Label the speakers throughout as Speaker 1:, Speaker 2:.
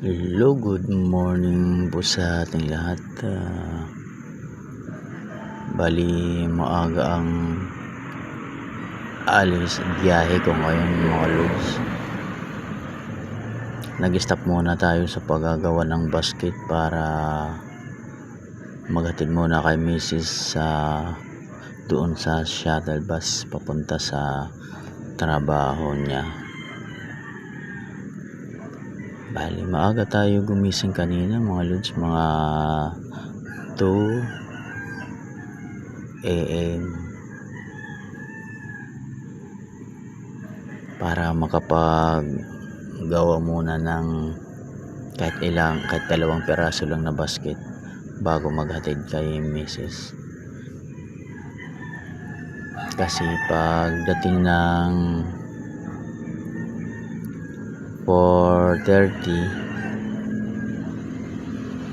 Speaker 1: Hello, good morning po sa ating lahat. Bali, maaga ang alis biyahe ko ngayon mga lods. Nag-stop muna tayo sa paggagawa ng basket para maghatid muna kay Mrs. Doon sa shuttle bus papunta sa trabaho niya. Bali, maaga tayo gumising kanina mga lods, mga 2 AM para makapaggawa muna ng kahit 2 piraso lang na basket bago maghatid kay Mrs. Kasi pagdating ng 4:30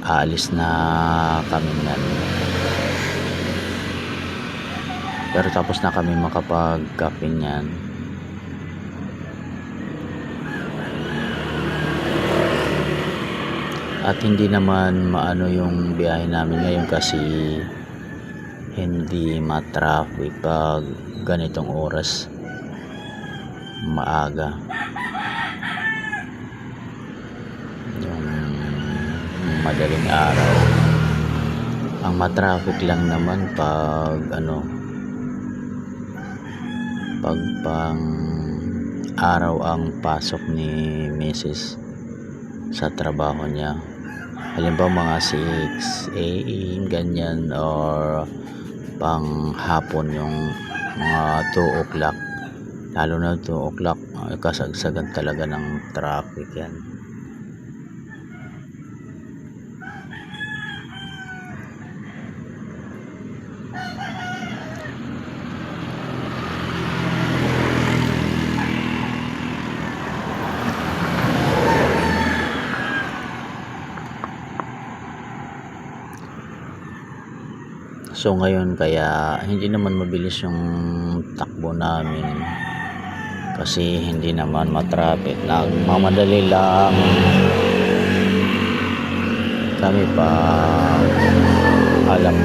Speaker 1: aalis na kami nan. Pero tapos na kami makapag-kape niyan. At hindi naman maano yung biyahe namin ngayon kasi hindi ma-traffic pag ganitong oras maaga. Yung madaling araw. Ang ma-traffic lang naman pag pag pang araw ang pasok ni Mrs. sa trabaho niya. Halimbawa mga 6 AM ganyan, or pang hapon yung mga 2 o'clock. Lalo na 2 o'clock, kasagsagan talaga ng traffic yan. So ngayon kaya hindi naman mabilis yung takbo namin kasi hindi naman matraffic. Nagmamadali lang kami pa alam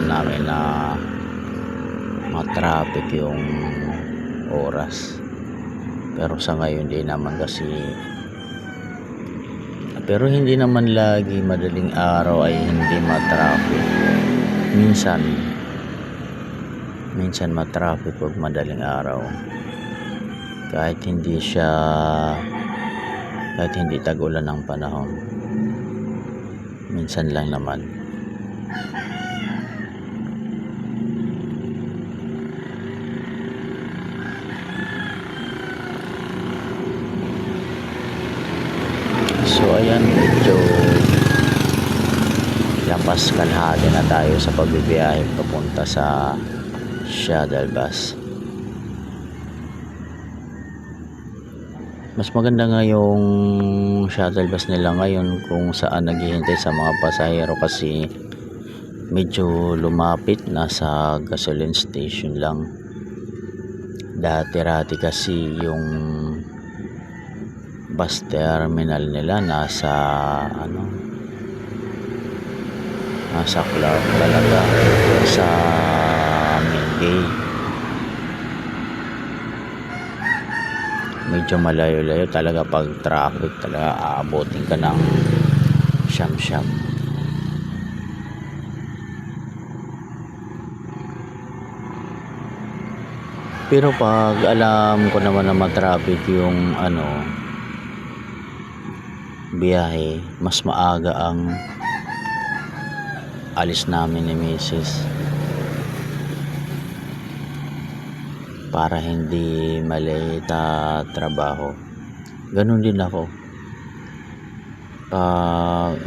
Speaker 1: namin na matraffic yung oras. Pero sa ngayon di naman kasi. Pero hindi naman lagi madaling araw ay hindi matraffic. Minsan matraffic pag madaling araw. Kahit hindi tag-ulan ng panahon. Minsan lang naman. So ayan, medyo lampas kalahati na tayo sa pagbibiyahe papunta sa shuttle bus. Mas maganda nga yung shuttle bus nila ngayon kung saan naghihintay sa mga pasahero kasi medyo lumapit na sa gasoline station lang. Dati kasi yung bus terminal nila nasa Clark talaga sa main gate. Medyo malayo-layo talaga pag traffic talaga, aabotin ka ng siyam-siyam. Pero pag alam ko naman na matraffic yung biyahe, mas maaga ang alis namin ni Mrs. para hindi malate trabaho. Ganun din ako.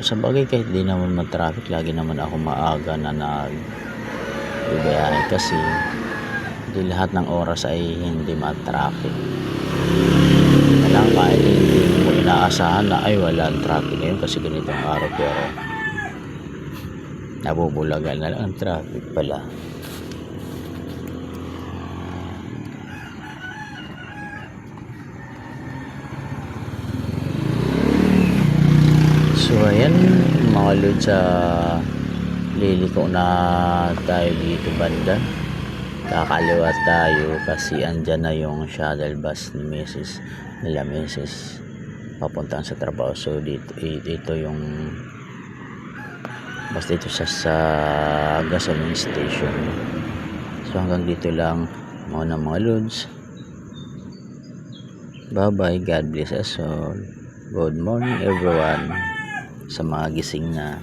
Speaker 1: Sa bagay kahit di naman matraffic, lagi naman ako maaga na nagbibiyahe kasi di lahat ng oras ay hindi matraffic. Kailangan kahit hindi mo inaasahan na ay walang traffic ngayon kasi ganitong araw, pero nabubulagan na lang ang traffic pala. So ayan mga lods, liliko na tayo dito banda. Kakaliwa tayo kasi andyan na yung shuttle bus ni Mrs. papuntang sa trabaho. So ito yung basta ito sa gasoline station. So hanggang dito lang muna mga lods. Bye bye, God bless us all. Good morning everyone sa mga gising na.